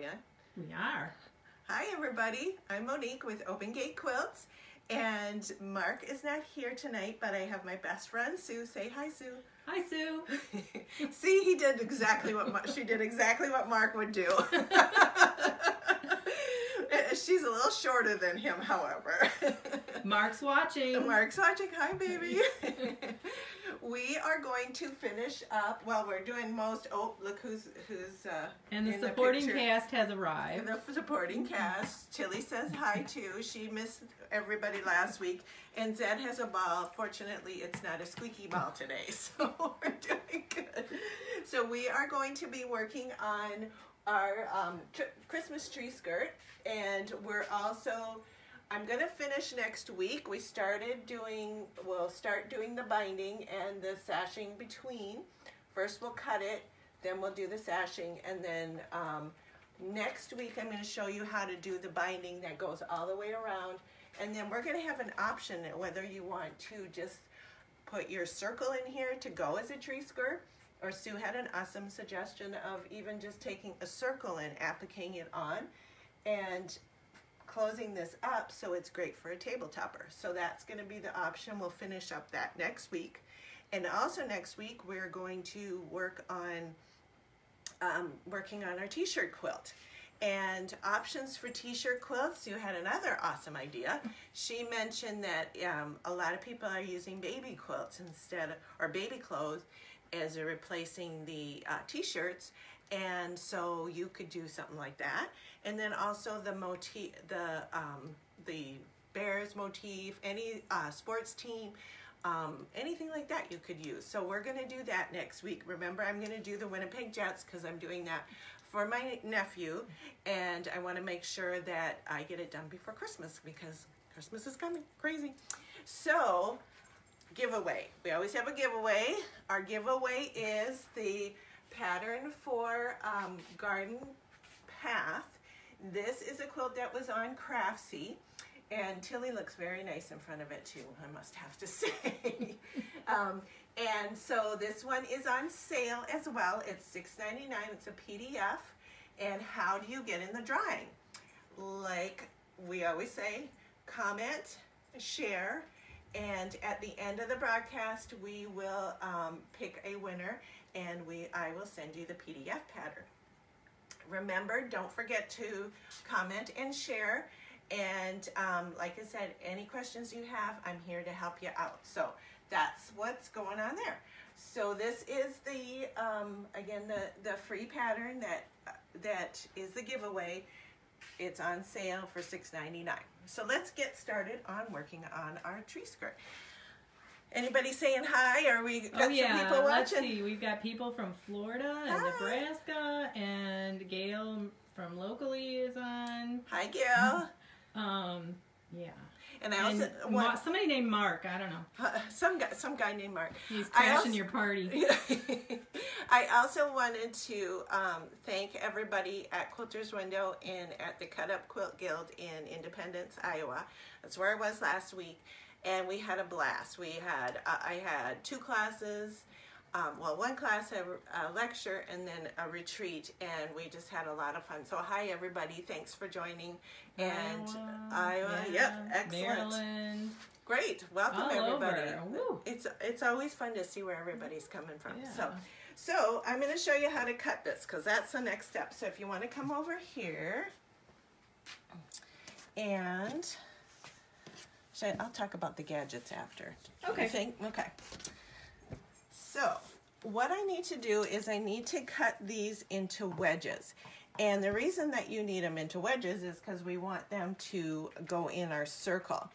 we on? We are. Hi everybody, I'm Monique with Open Gate Quilts, and Mark is not here tonight, but I have my best friend Sue. Say hi, Sue. Hi, Sue. See, he did exactly what she did exactly what Mark would do. She's a little shorter than him, however. Mark's watching. Mark's watching. Hi, baby. We are going to finish up. Well, we're doing most. Oh, look who's and the in supporting the cast has arrived. The supporting cast. Tilly says hi too. She missed everybody last week, and Zed has a ball. Fortunately, it's not a squeaky ball today, so we're doing good. So we are going to be working on our Christmas tree skirt, and we're also. I'm going to finish next week. We'll start doing the binding and the sashing between. First we'll cut it, then we'll do the sashing, and then next week I'm going to show you how to do the binding that goes all the way around. And then we're going to have an option whether you want to just put your circle in here to go as a tree skirt, or Sue had an awesome suggestion of even just taking a circle and applying it on and closing this up so it's great for a table topper. So that's going to be the option. We'll finish up that next week. And also next week we're going to work on working on our t-shirt quilt. And options for t-shirt quilts, Sue had another awesome idea. She mentioned that a lot of people are using baby quilts or baby clothes as a replacing the t-shirts. And so you could do something like that. And then also the motif, the Bears motif, any sports team, anything like that you could use. So we're going to do that next week. Remember, I'm going to do the Winnipeg Jets because I'm doing that for my nephew, and I want to make sure that I get it done before Christmas because Christmas is coming, crazy. So, giveaway. We always have a giveaway. Our giveaway is the pattern for Garden Path. This is a quilt that was on Craftsy, and Tilly looks very nice in front of it too, I must have to say. And so this one is on sale as well. It's $6.99. It's a PDF. And how do you get in the drawing? Like we always say, comment, share, and at the end of the broadcast we will pick a winner, and I will send you the PDF pattern. Remember, don't forget to comment and share, and like I said, any questions you have, I'm here to help you out. So that's what's going on there. So this is the again the free pattern that is the giveaway. It's on sale for $6.99. So let's get started on working on our tree skirt. Anybody saying hi? Or we got some people watching? Let's see. We've got people from Florida and Nebraska, and Gail from locally is on. Hi, Gail. Yeah. And I also somebody named Mark. I don't know. Some guy named Mark. He's crashing your party. I also wanted to thank everybody at Quilter's Window and at the Cut Up Quilt Guild in Independence, Iowa. That's where I was last week. And we had a blast. I had two classes, well, one class, a lecture, and then a retreat, and we just had a lot of fun. So hi everybody, thanks for joining. And Iowa, yep, excellent. Maryland. Great, welcome everybody. Woo. It's always fun to see where everybody's coming from. Yeah. So I'm going to show you how to cut this because that's the next step. So if you want to come over here, and I'll talk about the gadgets after. Okay. Okay. So what I need to do is I need to cut these into wedges. And the reason that you need them into wedges is because we want them to go in our circle.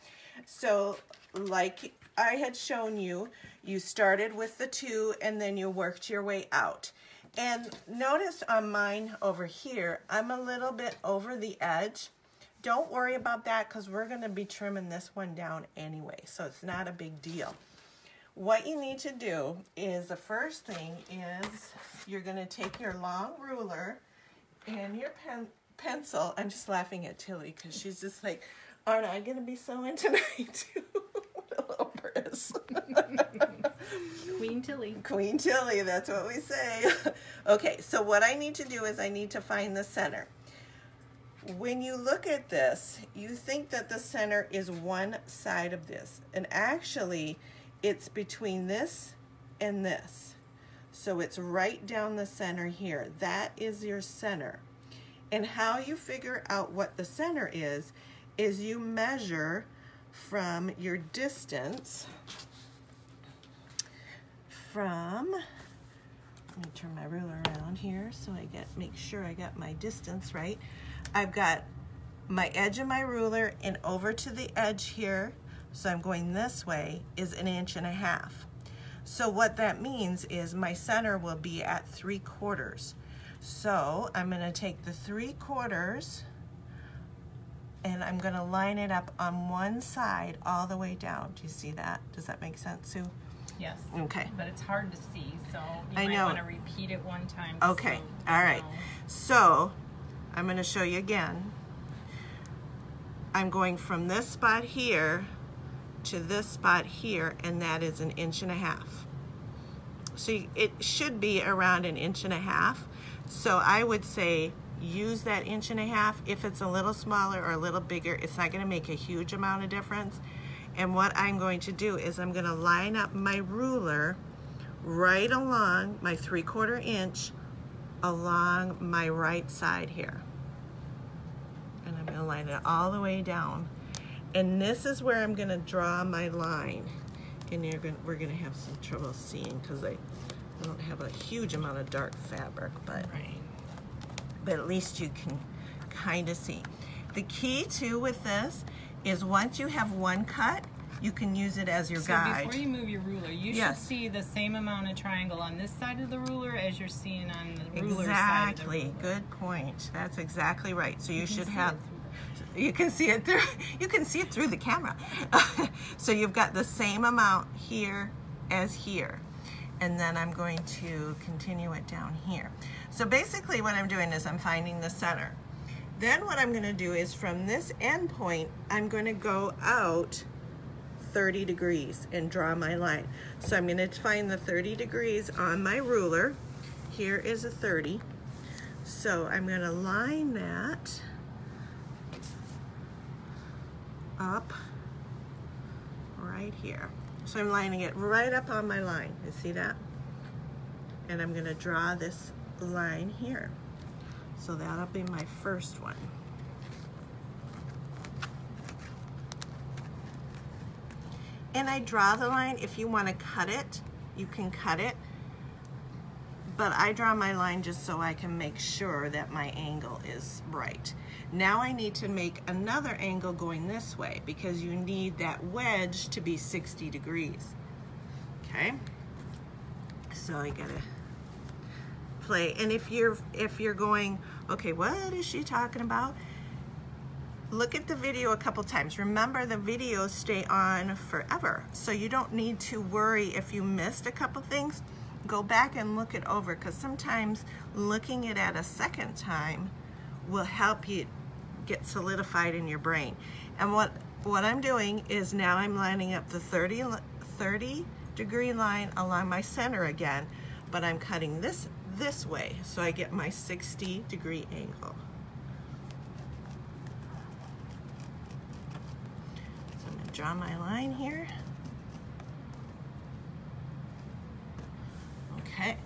So like I had shown you, you started with the 2 and then you worked your way out. And notice on mine over here, I'm a little bit over the edge. Don't worry about that because we're going to be trimming this one down anyway, so it's not a big deal. What you need to do is the first thing is you're going to take your long ruler and your pencil. I'm just laughing at Tilly because she's just like, aren't I going to be sewing tonight too? What a little Briss. Queen Tilly. Queen Tilly, that's what we say. Okay, so what I need to do is I need to find the center. when you look at this, you think that the center is one side of this, and actually it's between this and this. So it's right down the center here. That is your center. And how you figure out what the center is you measure from your distance from, let me turn my ruler around here so I make sure I got my distance right. I've got my edge of my ruler and over to the edge here, so I'm going this way, is 1.5 inches. So what that means is my center will be at 3/4. So I'm going to take the 3/4 and I'm going to line it up on one side all the way down. Do you see that? Does that make sense, Sue? Yes. Okay. But it's hard to see, so you I might know. want to repeat it one time. Okay. So all right. So I'm going to show you again. I'm going from this spot here to this spot here, and that is 1.5 inches. So it should be around 1.5 inches. So I would say use that 1.5 inches. If it's a little smaller or a little bigger, it's not going to make a huge amount of difference. And what I'm going to do is I'm going to line up my ruler right along my 3/4 inch along my right side here. And I'm going to line it all the way down. And this is where I'm going to draw my line. And we're going to have some trouble seeing because I don't have a huge amount of dark fabric, but at least you can kind of see. The key too with this is once you have one cut, you can use it as your guide. So before you move your ruler, you should see the same amount of triangle on this side of the ruler as you're seeing on the ruler side of the ruler. Exactly. Good point. That's exactly right. So you should have, you can see it through the camera. So you've got the same amount here as here. And then I'm going to continue it down here. So basically what I'm doing is I'm finding the center. Then what I'm going to do is from this end point, I'm going to go out 30 degrees and draw my line. So I'm going to find the 30 degrees on my ruler. Here is a 30. So I'm going to line that up right here. So I'm lining it right up on my line. You see that? And I'm going to draw this line here. So that'll be my first one. And I draw the line. If you want to cut it, you can cut it. But I draw my line just so I can make sure that my angle is right. Now I need to make another angle going this way because you need that wedge to be 60 degrees. Okay? So I gotta play. And if you're going, okay, what is she talking about? Look at the video a couple times. Remember, the videos stay on forever. So you don't need to worry if you missed a couple things. Go back and look it over because sometimes looking it at a second time will help you get solidified in your brain. And what I'm doing is now I'm lining up the 30 degree line along my center again, but I'm cutting this way so I get my 60 degree angle. So I'm going to draw my line here. Okay,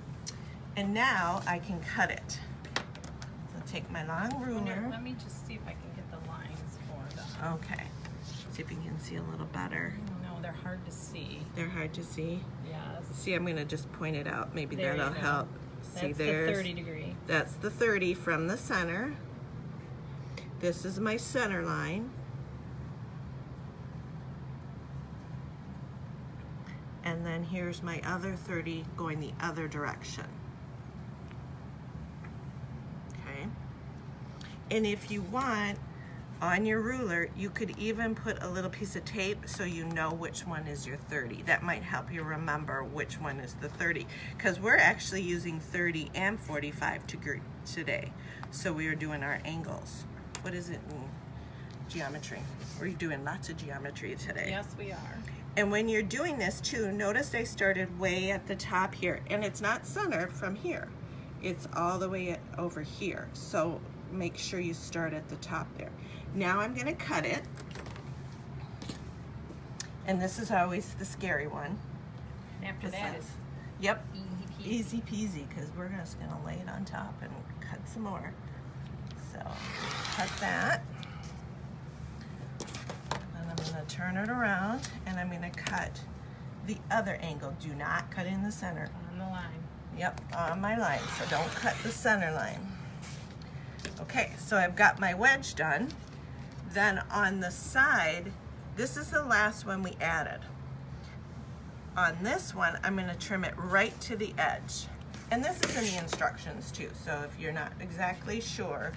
and now I can cut it. So take my long ruler. Let me just see if I can get the lines for them. Okay, see if you can see a little better. No, they're hard to see. They're hard to see? Yes. See, I'm going to just point it out. Maybe There that'll you go. help. See, That's there's the 30 degree. That's the 30 from the center. This is my center line. And then here's my other 30 going the other direction. Okay. And if you want, on your ruler, you could even put a little piece of tape so you know which one is your 30. That might help you remember which one is the 30. Because we're actually using 30 and 45 today. So we are doing our angles. What is it in geometry? We're doing lots of geometry today. Yes, we are. And when you're doing this too, notice I started way at the top here. And it's not centered from here. It's all the way over here. So make sure you start at the top there. Now I'm gonna cut it. And this is always the scary one. After that, it's yep, easy peasy. easy peasy, because we're just gonna lay it on top and cut some more. So cut that. And I'm gonna turn it around and I'm gonna cut the other angle. Do not cut in the center. On the line. Yep, on my line, so don't cut the center line. Okay, so I've got my wedge done. Then on the side, this is the last one we added. On this one, I'm gonna trim it right to the edge. And this is in the instructions too, so if you're not exactly sure,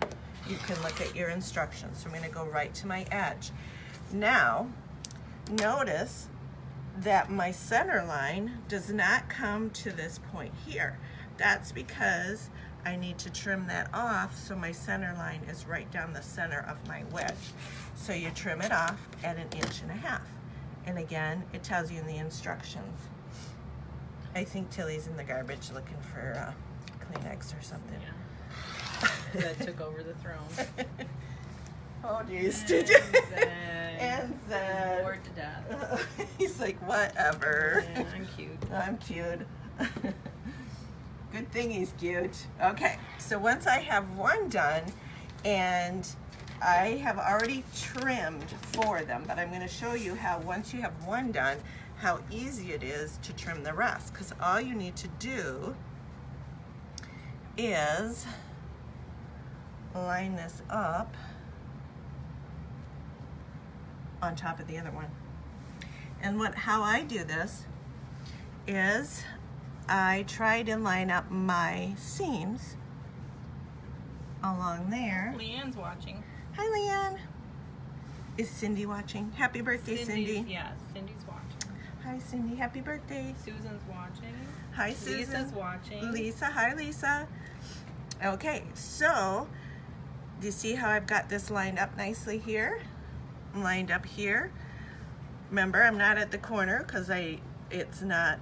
you can look at your instructions. So I'm gonna go right to my edge. Now, notice that my center line does not come to this point here. That's because I need to trim that off so my center line is right down the center of my wedge. So you trim it off at 1.5 inches. And again, it tells you in the instructions. I think Tilly's in the garbage looking for Kleenex or something. Yeah. That took over the throne. Oh geez, did you? And Zed. bored to death. He's like, whatever. Yeah, I'm cute. I'm cute. Good thing he's cute. Okay, so once I have one done, and I have already trimmed 4 of them, but I'm going to show you how once you have one done, how easy it is to trim the rest. Because all you need to do is line this up on top of the other one. And how I do this is I try to line up my seams along there. Leanne's watching. Hi, Leanne. Is Cindy watching? Happy birthday, Cindy. Yes, Cindy's watching. Hi, Cindy. Happy birthday. Susan's watching. Hi, Susan. Lisa's watching. Lisa. Hi, Lisa. Okay, so do you see how I've got this lined up nicely here? Lined up here. Remember, I'm not at the corner because it's not,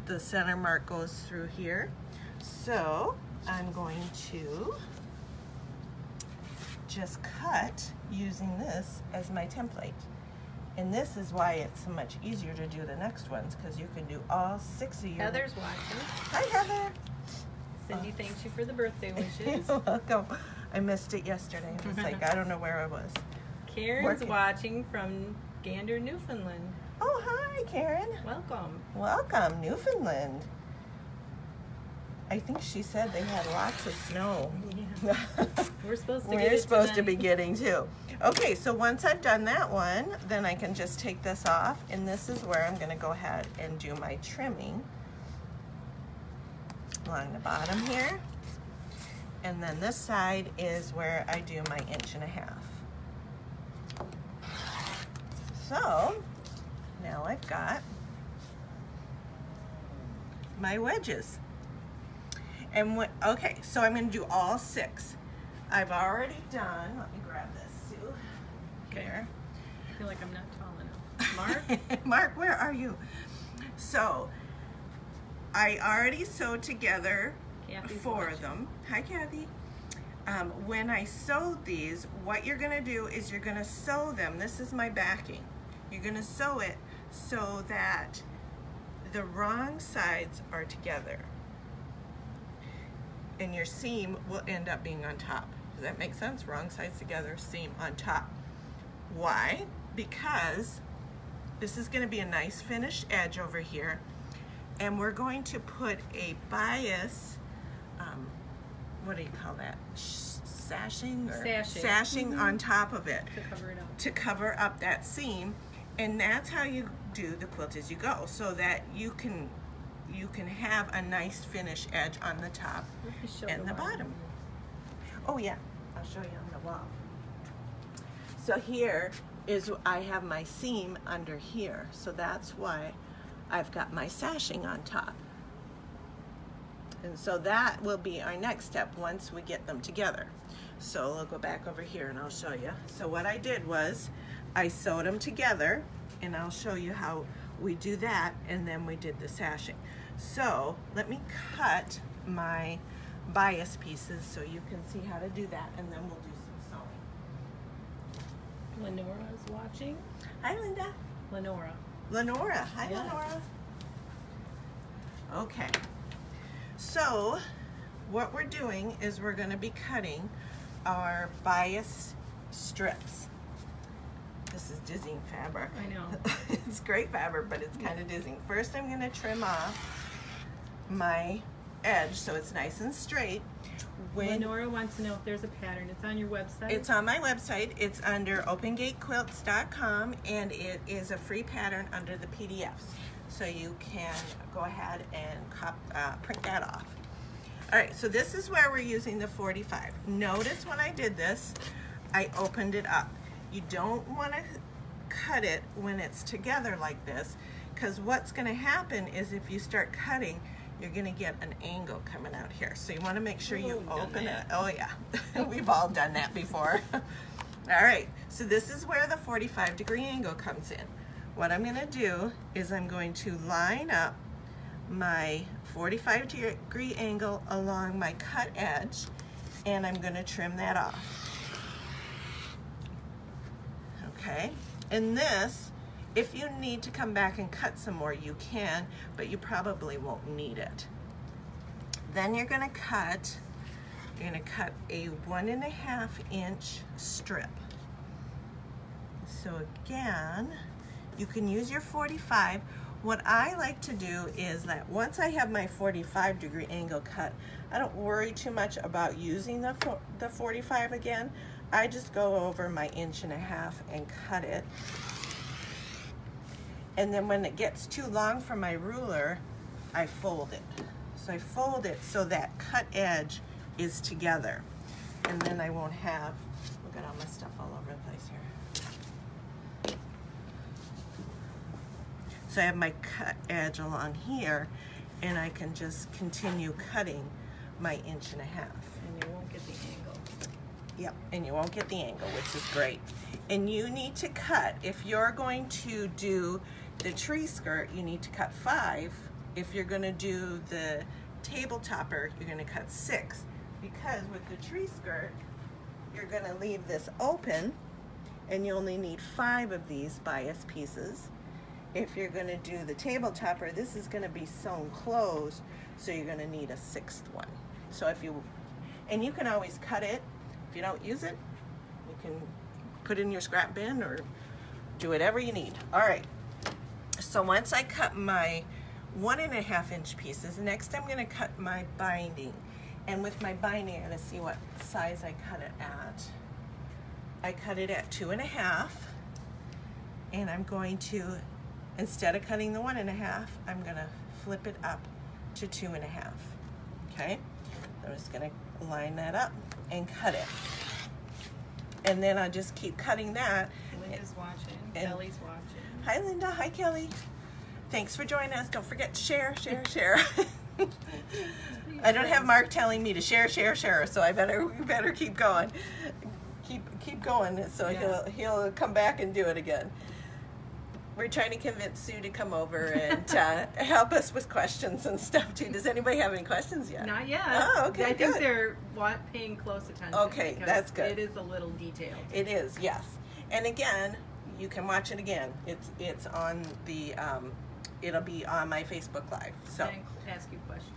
the center mark goes through here. So I'm going to just cut using this as my template. And this is why it's so much easier to do the next ones, because you can do all 6 of your... Heather's watching. Hi, Heather. Cindy thanks you for the birthday wishes. You're welcome. I missed it yesterday. It was like, I don't know where I was. Karen's watching from Gander, Newfoundland. Oh, hi, Karen. Welcome. Welcome, Newfoundland. I think she said they had lots of snow. Yeah. We're supposed to We're supposed to be getting too. Okay, so once I've done that one, then I can just take this off, and this is where I'm going to go ahead and do my trimming along the bottom here. And then this side is where I do my 1.5 inches. So now I've got my wedges. And okay, so I'm going to do all 6. I've already done, let me grab this, Sue. Here. I feel like I'm not tall enough. Mark? Mark, where are you? So, I already sewed together Kathy's 4 watching. of them. Hi, Kathy. When I sewed these, what you're going to do is you're going to sew them. This is my backing. You're going to sew it so that the wrong sides are together. And your seam will end up being on top. Does that make sense? Wrong sides together, seam on top. Why? Because this is going to be a nice finished edge over here, and we're going to put a bias, what do you call that? Sashing? Or sashing on top of it. To cover it up. To cover up that seam, and that's how you do the quilt as you go, so that you can have a nice finished edge on the top and the bottom. Oh yeah, I'll show you on the wall. So here is, I have my seam under here, so that's why I've got my sashing on top. And so that will be our next step once we get them together. So we'll go back over here and I'll show you. So what I did was I sewed them together, and I'll show you how we do that, and then we did the sashing. So let me cut my bias pieces so you can see how to do that, and then we'll do some sewing. Lenora is watching. Hi, Linda. Lenora. Hi, Yes. Lenora. Okay. So what we're doing is we're going to be cutting our bias strips. This is dizzying fabric. I know. It's great fabric, but it's kind of dizzying. First, I'm going to trim off my edge so it's nice and straight. Lenora wants to know if there's a pattern. It's on your website. It's on my website. It's under opengatequilts.com, and it is a free pattern under the PDFs. So you can go ahead and print that off. All right, so this is where we're using the 45. Notice when I did this, I opened it up. You don't want to cut it when it's together like this, because what's going to happen is if you start cutting, you're going to get an angle coming out here. So you want to make sure you open it. Oh yeah, we've all done that before. All right, so this is where the 45-degree angle comes in. What I'm going to do is I'm going to line up my 45-degree angle along my cut edge, and I'm going to trim that off. Okay, and this, if you need to come back and cut some more, you can, but you probably won't need it. Then you're going to cut a 1.5 inch strip. So again, you can use your 45. What I like to do is that once I have my 45-degree angle cut, I don't worry too much about using the 45 again. I just go over my 1.5 inches and cut it. And then when it gets too long for my ruler, I fold it. So I fold it so that cut edge is together. And then I won't have, look at all my stuff all over the place here. So I have my cut edge along here, and I can just continue cutting my 1.5 inches. And you won't get the angle. Yep, and you won't get the angle, which is great. And you need to cut, if you're going to do the tree skirt, you need to cut 5. If you're going to do the table topper, you're going to cut 6. Because with the tree skirt, you're going to leave this open, and you only need 5 of these bias pieces. If you're going to do the table topper, this is going to be sewn closed, so you're going to need a 6th one. So if you, and you can always cut it. If you don't use it, you can put it in your scrap bin or do whatever you need. All right. So once I cut my 1.5 inch pieces, next I'm going to cut my binding. And with my binding, I'm going to see what size I cut it at. I cut it at 2.5, and I'm going to, instead of cutting the 1.5, I'm going to flip it up to 2.5. Okay? I'm just going to line that up and cut it. And then I just keep cutting that. Linda's watching. Kelly's watching. Hi Linda, hi Kelly. Thanks for joining us. Don't forget to share. I don't have Mark telling me to share, so I better keep going. Keep going, so yeah. he'll come back and do it again. We're trying to convince Sue to come over and help us with questions and stuff too. Does anybody have any questions yet? Not yet. Oh, okay, I think they're paying close attention. Okay, that's good. It is a little detailed. It is, yes. And again, you can watch it again. It's on the, it'll be on my Facebook Live. So And ask you questions.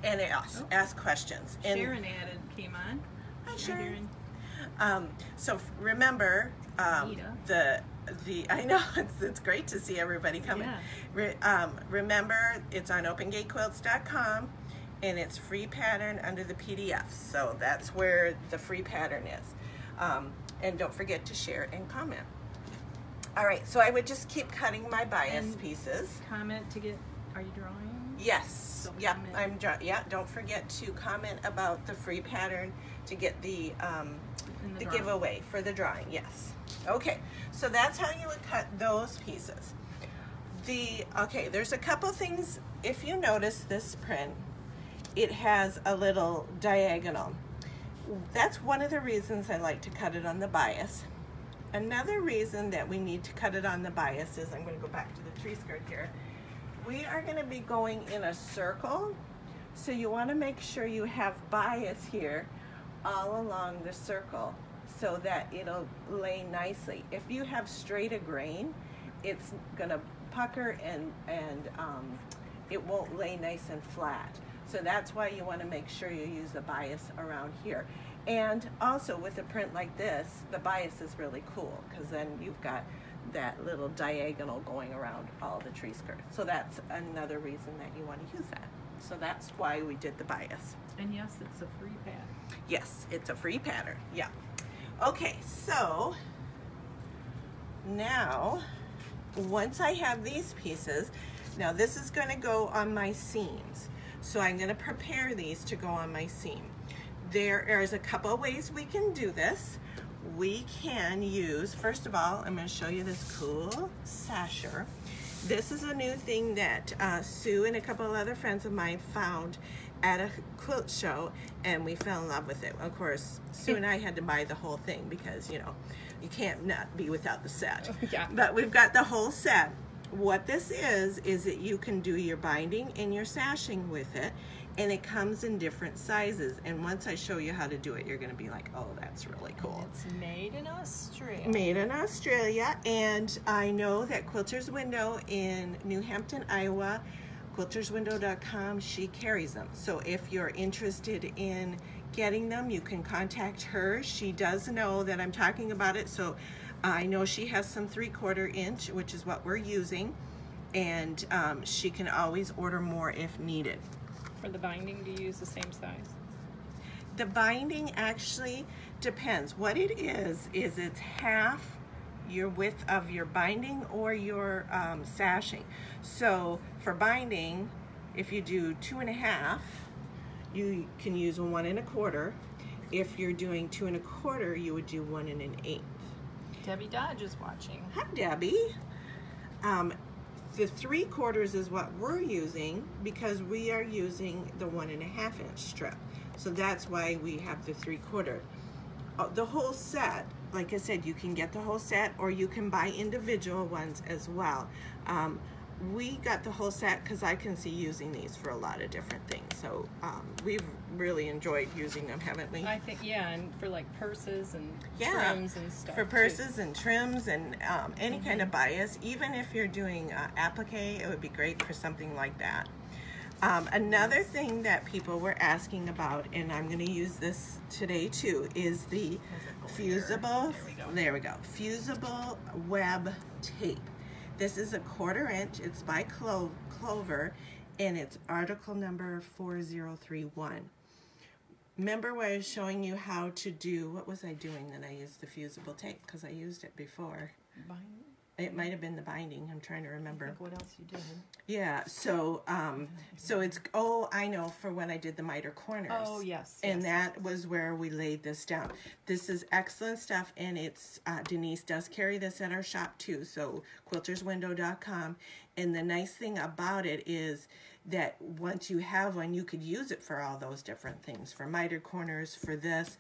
And ask questions. And Sharon came on. Hi Sharon. So remember, I know it's great to see everybody coming. Yeah. Remember, it's on opengatequilts.com, and it's free pattern under the PDF. So that's where the free pattern is. And don't forget to share and comment. All right, so I would just keep cutting my bias pieces. Comment to get. Are you drawing? Yes. Yep. Don't forget to comment about the free pattern to get the giveaway for the drawing. Yes. Okay. So that's how you would cut those pieces. There's a couple things. If you notice this print, it has a little diagonal. That's one of the reasons I like to cut it on the bias. Another reason that we need to cut it on the bias is, I'm going to go back to the tree skirt here. We are going to be going in a circle So you want to make sure you have bias here all along the circle so that it'll lay nicely. If you have straight a grain, it's gonna pucker and it won't lay nice and flat. So that's why you want to make sure you use the bias around here. And also with a print like this, the bias is really cool because then you've got that little diagonal going around all the tree skirts. So that's another reason that you want to use that. So that's why we did the bias. And yes, it's a free pattern. Yes, it's a free pattern. Yeah. Okay, so now once I have these pieces, now this is going to go on my seams. So I'm going to prepare these to go on my seam. There is a couple of ways we can do this. We can use, first of all, I'm going to show you this cool sasher. This is a new thing that Sue and a couple of other friends of mine found at a quilt show, and we fell in love with it. Of course, Sue and I had to buy the whole thing because, you know, you can't not be without the set. Yeah. But we've got the whole set. What this is that you can do your binding and your sashing with it, and it comes in different sizes. And once I show you how to do it, you're going to be like, oh, that's really cool. It's made in Australia. Made in Australia, and I know that Quilter's Window in New Hampton, Iowa, quilterswindow.com, she carries them. So if you're interested in getting them, you can contact her. She does know that I'm talking about it, so I know she has some 3/4 inch, which is what we're using, and she can always order more if needed. For the binding, do you use the same size? The binding actually depends. What it is it's half your width of your binding or your sashing. So for binding, if you do 2 1/2, you can use a 1 1/4. If you're doing 2 1/4, you would do 1 1/8. Debbie Dodge is watching. Hi, Debbie. The 3/4 is what we're using because we are using the 1 1/2 inch strip. So that's why we have the 3/4. The whole set, like I said, you can get the whole set or you can buy individual ones as well. We got the whole set because I can see using these for a lot of different things. So we've really enjoyed using them, haven't we? I think, yeah, and for like purses and trims and stuff. For purses and trims and any kind of bias. Even if you're doing applique, it would be great for something like that. Another thing that people were asking about, and I'm going to use this today too, is the fusible, there we go, fusible web tape. This is a 1/4 inch, it's by Clover, and it's article number 4031. Remember when I was showing you how to do, what was I doing that I used the fusible tape? Because I used it before. Binding? It might have been the binding, I'm trying to remember. I think what else you did? Yeah, so so it's, oh, I know, for when I did the miter corners. Oh, yes. And that was where we laid this down. This is excellent stuff, and it's, Denise does carry this at our shop too, so quilterswindow.com. And the nice thing about it is that once you have one, you could use it for all those different things, for miter corners, for this.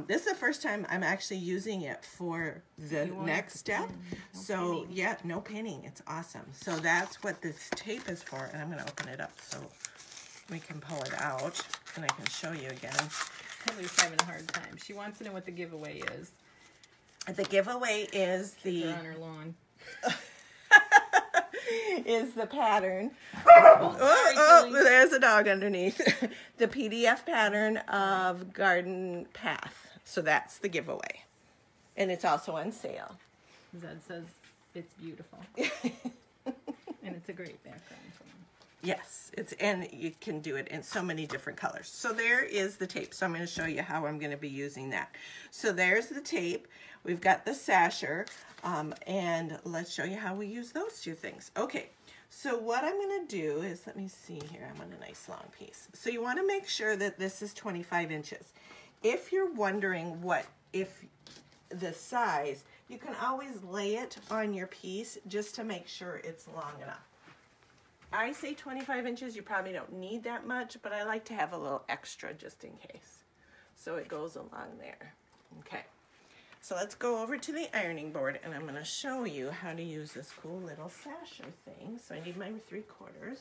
This is the first time I'm actually using it for the next step. So yeah, no pinning. It's awesome. So that's what this tape is for, and I'm going to open it up so we can pull it out and I can show you again. Heather's having a hard time. She wants to know what the giveaway is. The giveaway is the They're on her lawn. is the pattern. Oh, There's a dog underneath. The PDF pattern of Garden Path. So that's the giveaway. And it's also on sale. Zed says it's beautiful. And it's a great background for them. Yes, and you can do it in so many different colors. So there is the tape. So I'm going to show you how I'm going to be using that. So there's the tape. We've got the sasher, and let's show you how we use those two things. Okay, so what I'm going to do is, let me see here. I'm on a nice long piece. So you want to make sure that this is 25 inches. If you're wondering if the size, you can always lay it on your piece just to make sure it's long enough. I say 25 inches, you probably don't need that much, but I like to have a little extra just in case. So it goes along there. Okay, so let's go over to the ironing board, and I'm going to show you how to use this cool little sasher thing. So I need my 3/4.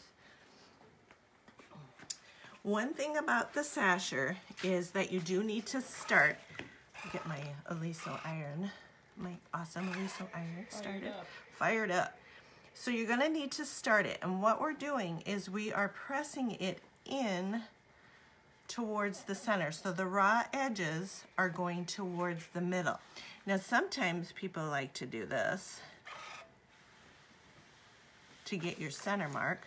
One thing about the sasher is that you do need to start. Get my Aliso iron, my awesome Aliso iron started. Fired up. So you're gonna need to start it. And what we're doing is we are pressing it in towards the center. So the raw edges are going towards the middle. Now sometimes people like to do this to get your center mark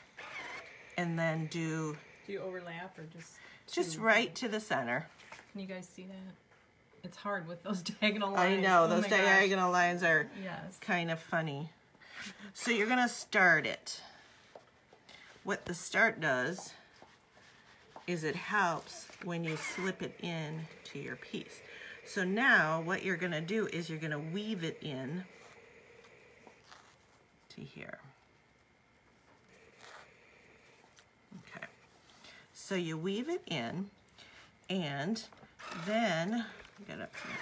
and then do you overlap or just right to the center? Can you guys see that? It's hard with those diagonal lines. I know, those diagonal lines are yes. kind of funny. So you're gonna start it. What the start does is it helps when you slip it in to your piece. So now what you're gonna do is you're gonna weave it in to here. Okay, so you weave it in and then, get up here.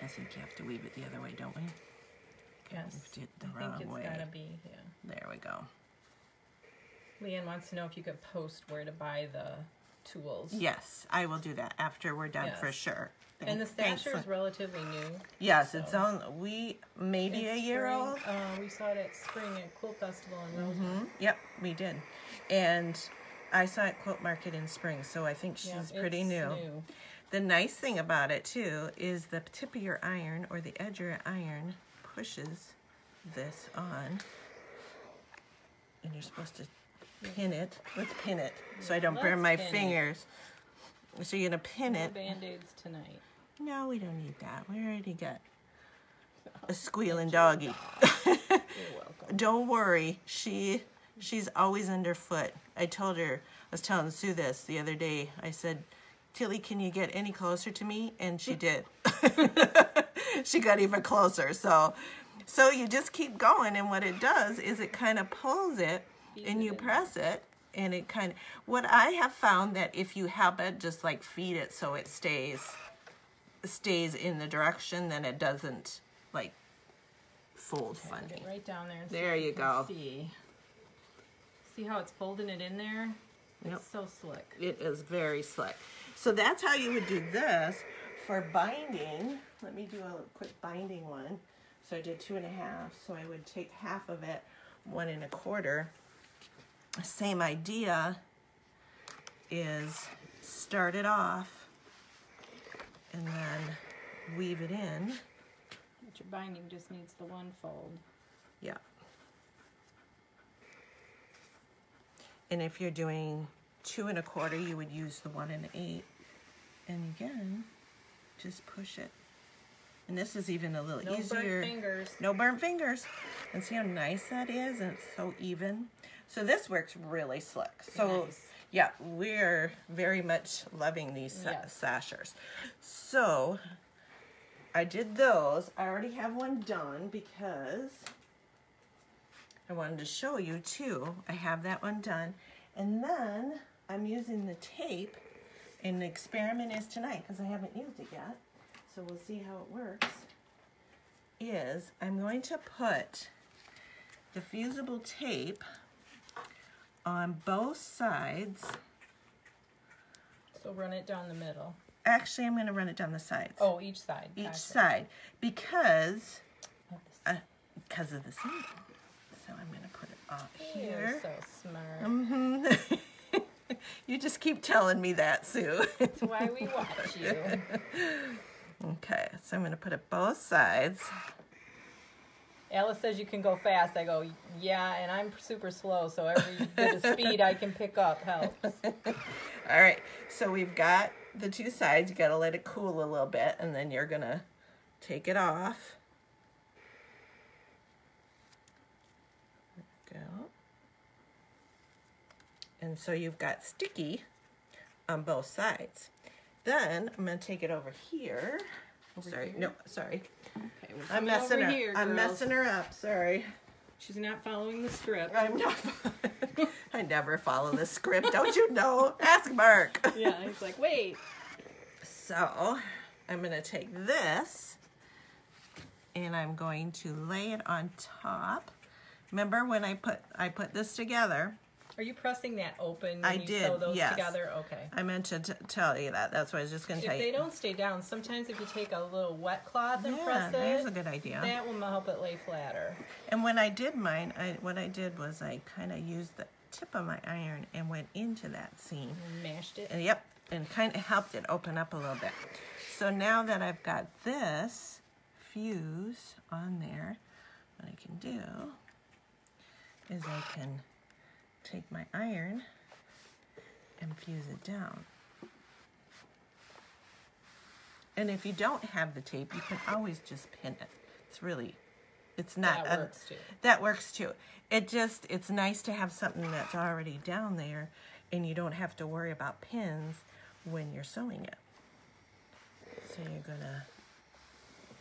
I think you have to weave it the other way, don't we? Yes, did the I wrong think it's way. gotta be, yeah. There we go. Leanne wants to know if you could post where to buy the tools. Yes, I will do that after we're done for sure. And the stasher is relatively new. Yes, so. it's on, maybe a year old. We saw it at spring at Quilt Festival in Roseland. Yep, we did. And I saw it at Quilt Market in spring, so I think she's pretty new. The nice thing about it too is the tip of your iron or the edge of your iron pushes this on, and you're supposed to pin it. Let's pin it so I don't burn my fingers. So you're gonna pin it. Band-aids tonight. No, we don't need that. We already got a squealing doggy. You're welcome. Don't worry, she's always underfoot. I was telling Sue this the other day. I said, Tilly, can you get any closer to me? And she did. She got even closer. So you just keep going, and what it does is it kind of pulls it, and you press it, and it kind of, what I have found that if you help it, just like feed it so it stays in the direction, then it doesn't like fold funny. Get right down there. And there you go. See how it's folding it in there? It's so slick. It is very slick. So that's how you would do this for binding. Let me do a quick binding one. So I did 2.5. So I would take half of it, 1 1/4. Same idea is start it off and then weave it in. But your binding just needs the one fold. Yeah. And if you're doing 2 1/4, you would use the 1 1/8. And again, just push it. And this is even a little easier. No burnt fingers. No burnt fingers. And see how nice that is? And it's so even. So this works really slick. So nice. Yeah, we're very much loving these sashers. So I did those. I already have one done because I wanted to show you too. I have that one done. And then I'm using the tape, and the experiment is tonight because I haven't used it yet. So we'll see how it works. Is I'm going to put the fusible tape on both sides. So run it down the middle. Actually, I'm going to run it down the sides. Oh, each side. Each side, because of the seam. So I'm going to put it off here. You're so smart. You just keep telling me that, Sue. That's why we watch you. Okay, so I'm going to put it both sides. Alice says you can go fast. I go, yeah, and I'm super slow, so every bit of speed I can pick up helps. All right, so we've got the two sides. You got to let it cool a little bit, and then you're going to take it off. There we go. And so you've got sticky on both sides. Then I'm going to take it over here. Sorry. Okay, I'm messing her. I'm messing her up. Sorry. She's not following the script. I'm not. I never follow the script. Don't you know? Ask Mark. Yeah, he's like, wait. So I'm going to take this and I'm going to lay it on top. Remember when I put this together, Are you pressing that open when I you did, sew those yes. together? Okay. I meant to tell you that. That's what I was just going to If tell they you. don't stay down, sometimes if you take a little wet cloth and Yeah, press there's it, a good idea. that will help it lay flatter. And when I did mine, what I did was I kind of used the tip of my iron and went into that seam. And mashed it. And yep, and kind of helped it open up a little bit. So now that I've got this fuse on there, what I can do is I can take my iron and fuse it down. And if you don't have the tape, you can always just pin it. It's not. That works too. That works too. It's nice to have something that's already down there and you don't have to worry about pins when you're sewing it. So you're gonna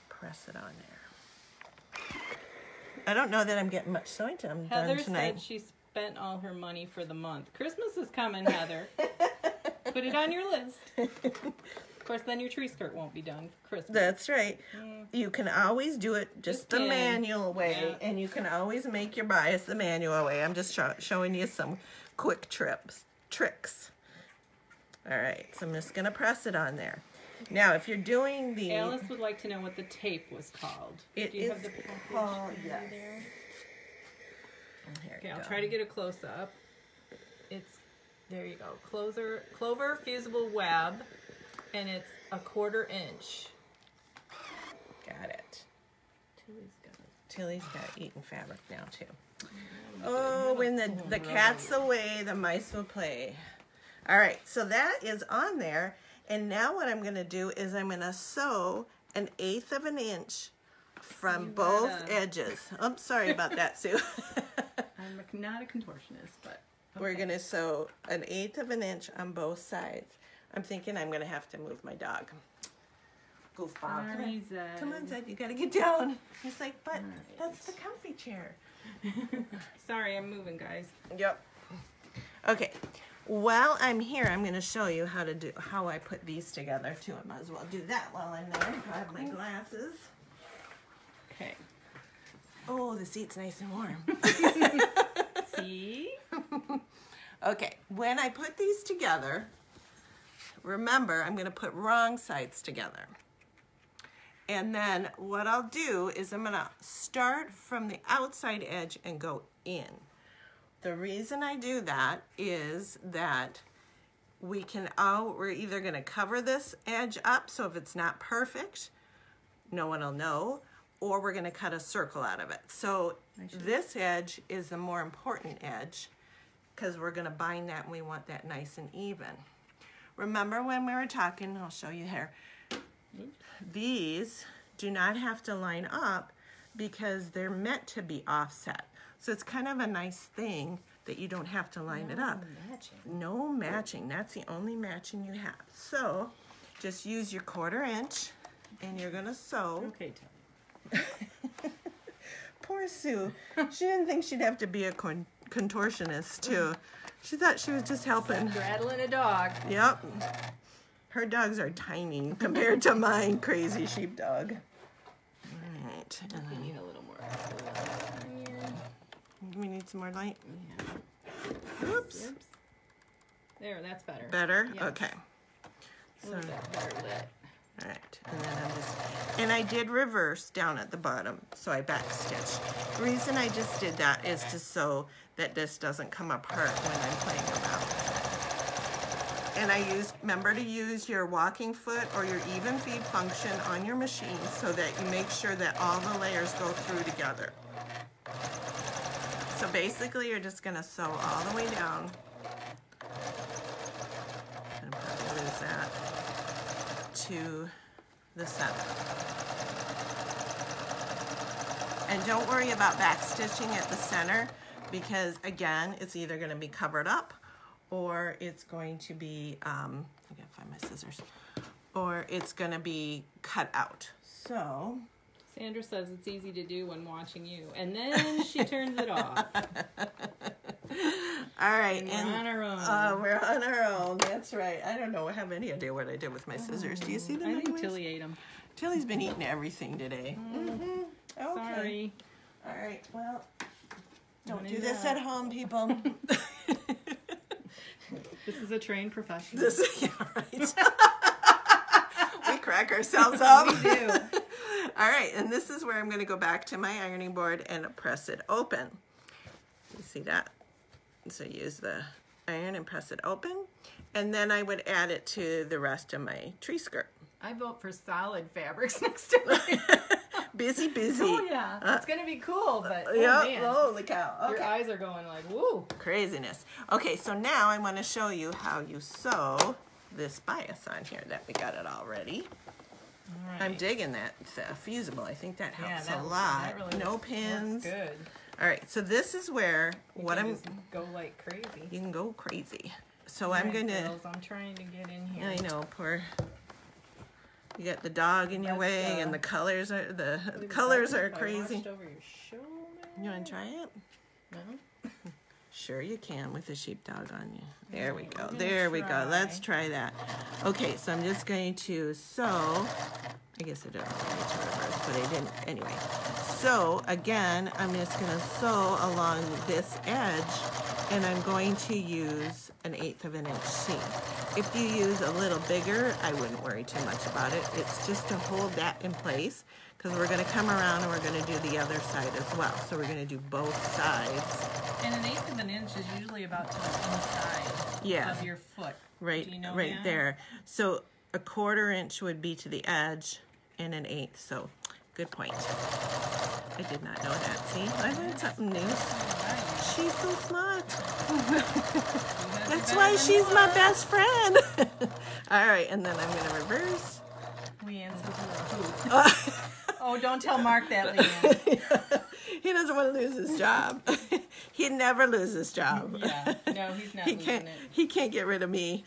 press it on there. I don't know that I'm getting much sewing done Heather tonight. said she spent all her money for the month. Christmas is coming, Heather. Put it on your list. Of course, then your tree skirt won't be done for Christmas. That's right. You can always do it just the pin. manual way, Yeah. and you can always make your bias the manual way. I'm just showing you some quick tricks. All right, so I'm just going to press it on there. Now, if you're doing the... Alice would like to know what the tape was called. It Do you is have the package called, over yes. there? Here Okay, you I'll go. try to get a close-up. There you go. Clover fusible web, and it's a 1/4 inch. Got it. Tilly's got it. Tilly's got eaten fabric now, too. Oh, when the cat's away, the mice will play. All right, so that is on there. And now what I'm going to do is I'm going to sew 1/8 of an inch from both edges. I'm sorry about that, Sue. I'm not a contortionist, but... Okay. We're going to sew 1/8 of an inch on both sides. I'm thinking I'm going to have to move my dog. Goofball. Sorry, Zed. Come on, Zed, you got to get down. He's like, but that's the comfy chair. Sorry, I'm moving, guys. Yep. Okay. While I'm here, I'm going to show you how I put these together too. I might as well do that while I'm there. I have my glasses. Okay. Oh, the seat's nice and warm. See? Okay, when I put these together, remember I'm going to put wrong sides together. And then what I'll do is I'm going to start from the outside edge and go in. The reason I do that is that we're either going to cover this edge up, so if it's not perfect, no one will know, or we're going to cut a circle out of it. So this edge is the more important edge because we're going to bind that and we want that nice and even. Remember when we were talking, I'll show you here, these do not have to line up because they're meant to be offset. So it's kind of a nice thing that you don't have to line it up. No matching. That's the only matching you have. So just use your 1/4 inch and you're going to sew. Okay, Tilly. Poor Sue. She didn't think she'd have to be a contortionist too. She thought she was just helping. Straddling a dog. Yep. Her dogs are tiny compared to mine, crazy sheepdog. All right. And We then need a little more. we need some more light. Yeah. Oops. Oops. There, that's better. Better? Yes. Okay. A little bit better lit. All right, and then I did reverse down at the bottom, so I backstitched. The reason I just did that is just so that this doesn't come apart when I'm playing around. And remember to use your walking foot or your even feed function on your machine so that you make sure that all the layers go through together. So basically you're just gonna sew all the way down. And probably lose that. To the center. And don't worry about back stitching at the center because again it's either going to be covered up or it's going to be I gotta find my scissors, or it's going to be cut out. So Sandra says it's easy to do when watching you, and then she turns it off. all right, And we're on our own. We're on our own. That's right. I don't know. I have any idea what I did with my scissors. Do you see them? I think anyways? Tilly ate them. Tilly's been eating everything today. Okay. Sorry. All right. Well, don't Don't do do this that. at home, people. This is a trained professional. Yeah, right. We crack ourselves up. We do. All right, and this is where I'm going to go back to my ironing board and press it open. You see that? So use the iron and press it open, and then I would add it to the rest of my tree skirt. I vote for solid fabrics next time. Busy. Oh yeah, it's gonna be cool, but oh Yeah, man, holy cow. Okay. your eyes are going like woo. Craziness. Okay, so now I want to show you how you sew this bias on here that we got it all ready. All right. I'm digging that fusible. I think that helps that a lot. That really no looks pins. good. All right, so this is where You what can I'm. just go like crazy. You can go crazy. So All I'm right, gonna. girls, I'm trying to get in here. I know, poor. You got the dog in your way, and the colors are colors are crazy. Over your shoulder. You want to try it? No. Sure you can with the sheepdog on you. There we go. We're gonna There we go. try. Let's try that. Okay, so I'm just going to sew. I guess I don't know to reverse, but I didn't. Anyway, so again, I'm just going to sew along this edge, and I'm going to use 1/8 of an inch seam. If you use a little bigger, I wouldn't worry too much about it. It's just to hold that in place, because we're going to come around and we're going to do the other side as well. So we're going to do both sides. And 1/8 of an inch is usually about to the inside of your foot. Right, Do you know right that? there. So 1/4 inch would be to the edge, and 1/8. So good point. I did not know that. See, I learned something new. She's so smart. That's why she's my best friend. All right, and then I'm going to reverse. Leanne's into a hoop. Oh, don't tell Mark that, Leanne. He doesn't want to lose his job. He never loses his job. Yeah, no, he's not He losing can't. it. He can't get rid of me.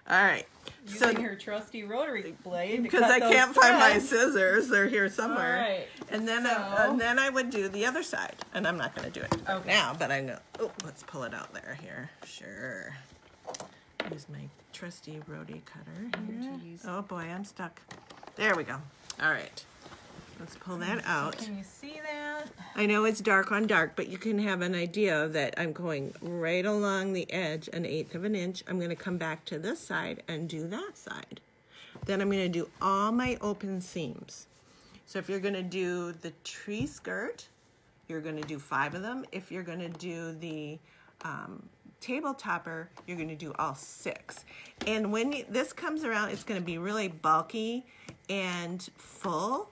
All right. Using her trusty rotary blade Because I can't find my scissors, they're here somewhere. All right. And then I would do the other side, and I'm not going to do it now, but I'm gonna. Oh, let's pull it out there here. Sure. Use my trusty rotary cutter here. Oh boy, I'm stuck. There we go. All right. Let's pull that out. Can you see that? I know it's dark on dark, but you can have an idea that I'm going right along the edge 1/8 of an inch. I'm going to come back to this side and do that side. Then I'm going to do all my open seams. So if you're going to do the tree skirt, you're going to do 5 of them. If you're going to do the table topper, you're going to do all 6. And when this comes around, it's going to be really bulky and full.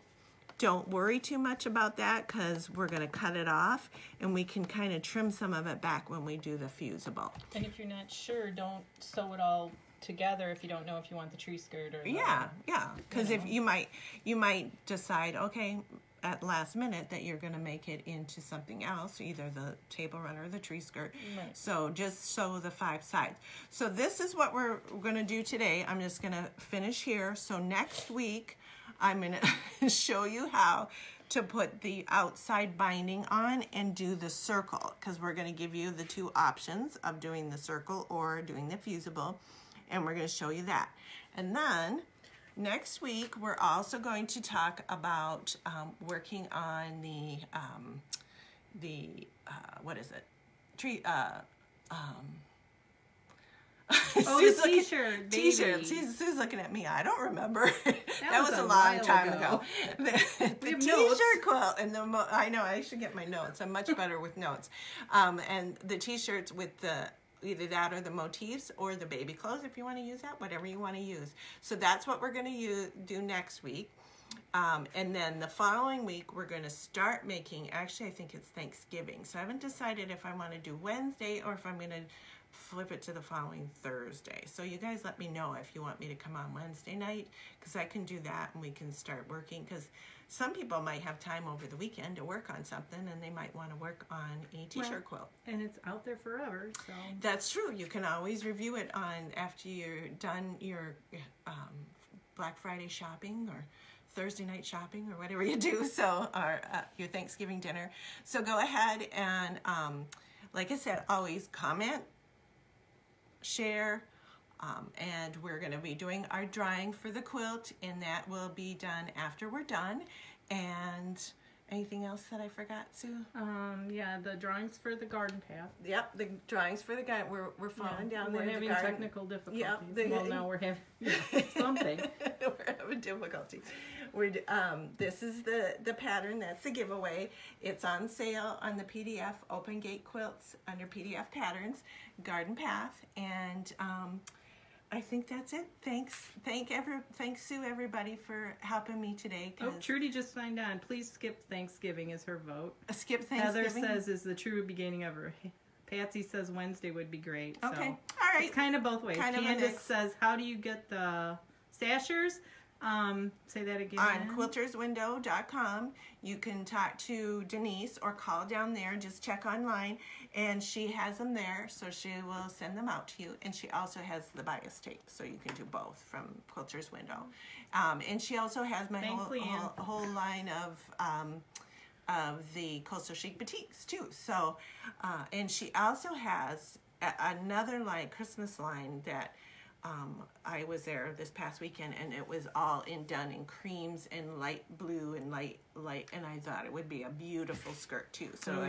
Don't worry too much about that, because we're going to cut it off, and we can kind of trim some of it back when we do the fusible. And if you're not sure, don't sew it all together if you don't know if you want the tree skirt or Yeah, because if you might decide, okay, at last minute that you're going to make it into something else, either the table runner or the tree skirt. Right. So just sew the 5 sides. So this is what we're going to do today. I'm just going to finish here. So next week, I'm going to show you how to put the outside binding on and do the circle, because we're going to give you the 2 options of doing the circle or doing the fusible, and we're going to show you that. And then next week, we're also going to talk about working on what is it? the t-shirt, baby. T-shirts. Sue's looking at me. I don't remember. That was a long while time ago. The t-shirt quilt, and I know I should get my notes. I'm much better with notes. And the t-shirts with either that or the motifs or the baby clothes, if you want to use that, whatever you want to use. So that's what we're going to do next week. And then the following week, we're going to start making, actually I think it's Thanksgiving. So I haven't decided if I want to do Wednesday or if I'm going to flip it to the following Thursday. So you guys let me know if you want me to come on Wednesday night, because I can do that and we can start working, because some people might have time over the weekend to work on something, and they might want to work on a t-shirt quilt. And it's out there forever, so. That's true. You can always review it after you're done your Black Friday shopping or Thursday night shopping or whatever you do, so or your Thanksgiving dinner. So go ahead and, like I said, always comment, share, and we're going to be doing our drying for the quilt, and that will be done after we're done. And Anything else that I forgot, Sue? Yeah, the drawings for the garden path. Yep, the drawings for the garden. We're falling down there. We're having technical difficulties. Yep, well, now we're having something. We're having difficulty. This is the pattern. That's the giveaway. It's on sale on the PDF Open Gate Quilts under PDF Patterns, Garden Path, and I think that's it. Thanks, Sue, everybody, for helping me today. Oh, Trudy just signed on. Please skip Thanksgiving is her vote. Skip Thanksgiving? Heather says is the true beginning of her. Patsy says Wednesday would be great. Okay, so all right. It's kind of both ways. Candace says, how do you get the stashers? Say that again. On quilterswindow.com, you can talk to Denise or call down there. Just check online, and she has them there, so she will send them out to you. And she also has the bias tape, so you can do both from Quilter's Window. And she also has my whole line of the Coastal Chic boutiques too. So, and she also has another line, Christmas line that. I was there this past weekend, and it was all done in creams and light blue and light, and I thought it would be a beautiful skirt too. So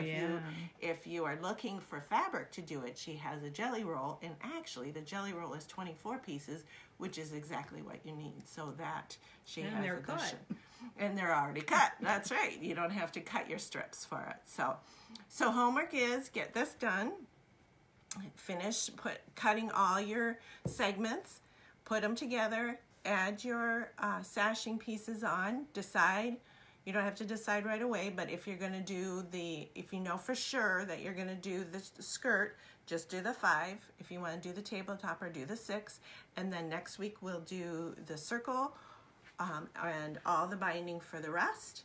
if you are looking for fabric to do it, she has a jelly roll, and actually the jelly roll is 24 pieces, which is exactly what you need. So that she has they're cut. And they're already cut. That's right. You don't have to cut your strips for it. So homework is get this done. Finish cutting all your segments, put them together, add your sashing pieces on, decide. You don't have to decide right away, but if you're going to do if you know for sure that you're going to do the skirt, just do the 5. If you want to do the tabletop, or do the 6. And then next week we'll do the circle and all the binding for the rest.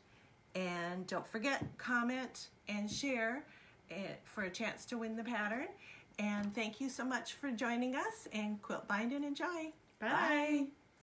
And don't forget, comment and share for a chance to win the pattern. And thank you so much for joining us, and quilt, bind, and enjoy. Bye. Bye.